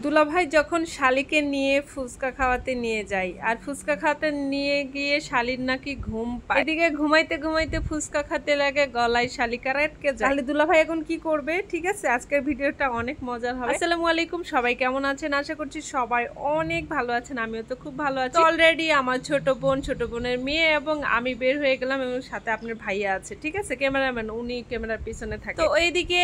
দুলাভাই যখন শালিকে নিয়ে ফুচকা খাওয়াতে নিয়ে যায় আর ফুচকা খাওয়াতে নিয়ে গিয়ে শালির নাকি ঘুম পায়, এদিকে ঘুমাইতে ঘুমাইতে ফুচকা খেতে লাগে, গলায় শালিকার আটকে যায়। তাহলে দুলাভাই এখন কি করবে? ঠিক আছে, আজকের ভিডিওটা অনেক মজার হবে। আসসালামু আলাইকুম, সবাই কেমন আছেন? আশা করছি সবাই অনেক ভালো আছেন, আমিও তো খুব ভালো আছি। অলরেডি আমার ছোট বোনের মেয়ে এবং আমি বের হয়ে গেলাম, এবং সাথে আপনার ভাইয়া আছে। ঠিক আছে, ক্যামেরাম্যান, উনি ক্যামেরার পিছনে থাকে। তো এইদিকে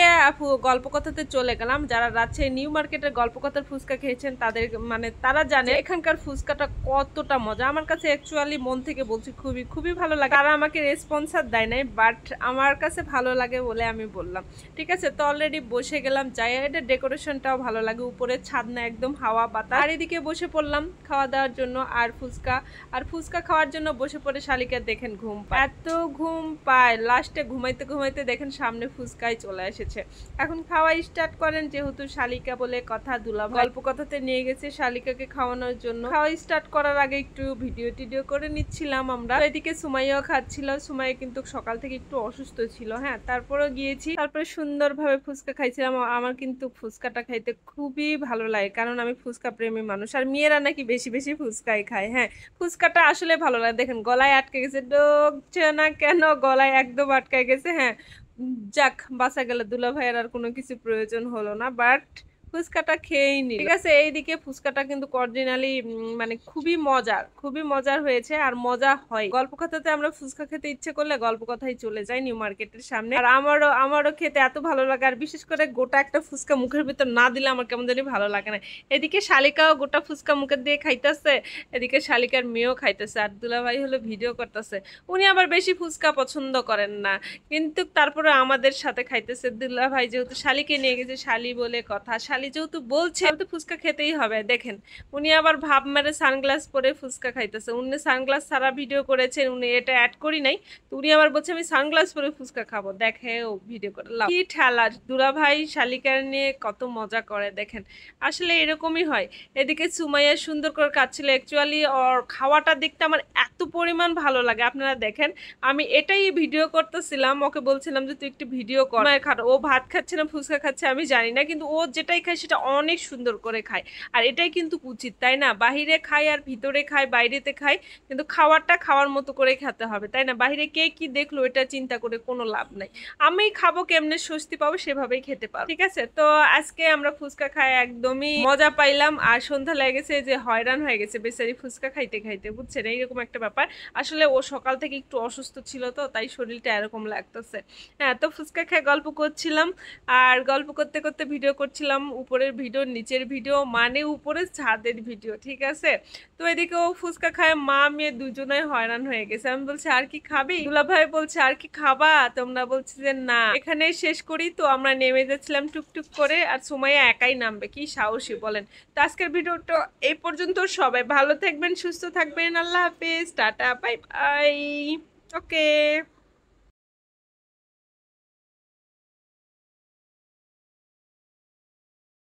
গল্প কথাতে চলে গেলাম। যারা রাজশাহী নিউ মার্কেটের গল্প কথার ফুচকা খেয়েছেন তাদের মানে তারা জানে এখানকার ফুচকাটা কতটা মজা। আমার কাছে অ্যাকচুয়ালি মন থেকে বলছি খুবই খুবই ভালো লাগে। তারা আমাকে রেসপন্সার দেয় নাই, বাট আমার কাছে ভালো লাগে বলে আমি বললাম। ঠিক আছে, তো অলরেডি বসে গেলাম। যাই, এটা ডেকোরেশনটাও ভালো লাগে, উপরে ছাদ না, একদম হাওয়া বাতাস। আর এদিকে বসে পড়লাম খাওয়া দাওয়ার জন্য। আর ফুচকা খাওয়ার জন্য বসে পড়ে শালিকা দেখেন ঘুম পায়, এত ঘুম পায়, লাস্টে ঘুমাইতে ঘুমাইতে দেখেন সামনে ফুচকাই চলে এসেছে। এখন খাওয়া স্টার্ট করেন, যেহেতু শালিকা বলে কথা, দুলাভাই গল্প কথাতে নিয়ে গেছে শালিকাকে খাওয়ানোর জন্য। খাওয়া স্টার্ট করার আগে একটু ভিডিও করে নিচ্ছিলাম আমরা। এদিকে সুমাইয়াও খাচ্ছিল। সুমাইয়া কিন্তু সকাল থেকে একটু অসুস্থ ছিল, হ্যাঁ, তারপরেও গিয়েছি, তারপরে সুন্দরভাবে ফুচকা খাইছিলাম। আমার কিন্তু ফুচকাটা খাইতে খুবই ভালো লাগে, কারণ আমি ফুচকা প্রেমী মানুষ। আর মেয়েরা নাকি বেশি বেশি ফুচকাই খায়। হ্যাঁ, ফুচকাটা আসলে ভালো লাগে। দেখেন গলায় আটকে গেছে, ঢুকছে না কেন, গলায় একদম আটকে গেছে। হ্যাঁ, যাক, বাঁচা গেল, দুলাভাইয়ের আর কোনো কিছু প্রয়োজন হলো না, বাট ফুচকাটা খেয়েই নি। ঠিক আছে, এইদিকে ফুচকাটা কিন্তু অরিজিনালি মানে খুবই মজার হয়েছে, আর মজা হয়। গল্প কথাতে আমরা ফুচকা খেতে ইচ্ছে করলে গল্প কথাই চলে যাই নিউ মার্কেটের সামনে। আর আমারও খেতে এত ভালো লাগে, আর বিশেষ করে গোটা একটা ফুচকা মুখের ভিতর না দিলে আমার কেমন জানি ভালো লাগে না। এদিকে শালিকাও গোটা ফুচকা মুখের দিয়ে খাইতেছে, এদিকে শালিকার মেয়েও খাইতেছে, আর দুলাভাই হলো ভিডিও করতেছে। উনি আবার বেশি ফুচকা পছন্দ করেন না, কিন্তু তারপরে আমাদের সাথে খাইতেছে। দুলাভাই যেহেতু শালিকে নিয়ে গেছে, শালি বলে কথা, শালি যেহেতু বলছে তো ফুচকা খেতেই হবে। দেখেন উনি আবার ভাব মেরে সানগ্লাস পরে ফুচকা খাইতেছে। উনি সানগ্লাস ছাড়া ভিডিও করেছেন, উনি এটা অ্যাড করি নাই, তো উনি আবার বলছে আমি সানগ্লাস পরে ফুচকা খাবো। দেখে ও ভিডিও করে লাভ কি ঠেলা। দুলাভাই শালিকার নিয়ে কত মজা করে দেখেন, আসলে এরকমই হয়। এদিকে সুমাইয়া সুন্দর করে খাচ্ছিল। অ্যাকচুয়ালি ওর খাওয়াটা দেখতে আমার এত পরিমাণ ভালো লাগে, আপনারা দেখেন। আমি এটাই ভিডিও করতেছিলাম, ওকে বলছিলাম যে তুই একটু ভিডিও কর। ও ভাত খাচ্ছে না ফুচকা খাচ্ছে আমি জানি না, কিন্তু ও যেটাই খায় সেটা অনেক সুন্দর করে খায়। আর এটাই কিন্তু উচিত, তাই না? বাহিরে খায় আর ভিতরে খায়, বাইরেতে খায়, কিন্তু খাওয়ারটা খাওয়ার মতো করে খেতে হবে, তাই না? বাহিরে কে কি দেখলো এটা চিন্তা করে কোনো লাভ নাই। আমি খাবো কেমনে স্বস্তি পাবো সেভাবেই খেতে পারবো। ঠিক আছে, তো আজকে আমরা ফুচকা খাই একদমই মজা পাইলাম। আর সন্ধ্যা লেগেছে যে হয়রান হয়ে গেছে বেচারি ফুচকা খাইতে খাইতে, বুঝছেন, এইরকম একটা ব্যাপার। আসলে ও সকাল থেকে একটু অসুস্থ ছিল, তো তাই শরীরটা এরকম লাগতেছে। হ্যাঁ, তো ফুচকা খেয়ে গল্প করছিলাম, আর গল্প করতে করতে ভিডিও করছিলাম। উপরের ভিডিও, নিচের ভিডিও, মানে উপরে ছাদের ভিডিও। ঠিক আছে, তো এদিকে ও ফুচকা খায়, মা মেয়ে দুজনে হয়রান হয়ে গেছে। আমি বলছি আর কি খাবি? দুলাভাই বলছে আর কি খাবা তোমরা? বলছি যে না, এখানে শেষ করি। তো আমরা নেমে যাচ্ছিলাম টুকটুক করে, আর সুমাইয়া একাই নামবে, কি সাহসী বলেন। তো আজকের ভিডিওটা এই পর্যন্ত। সবাই ভালো থাকবেন, সুস্থ থাকবেন, আল্লাহ হাফেজ, টাটা, বাই বাই। ওকে।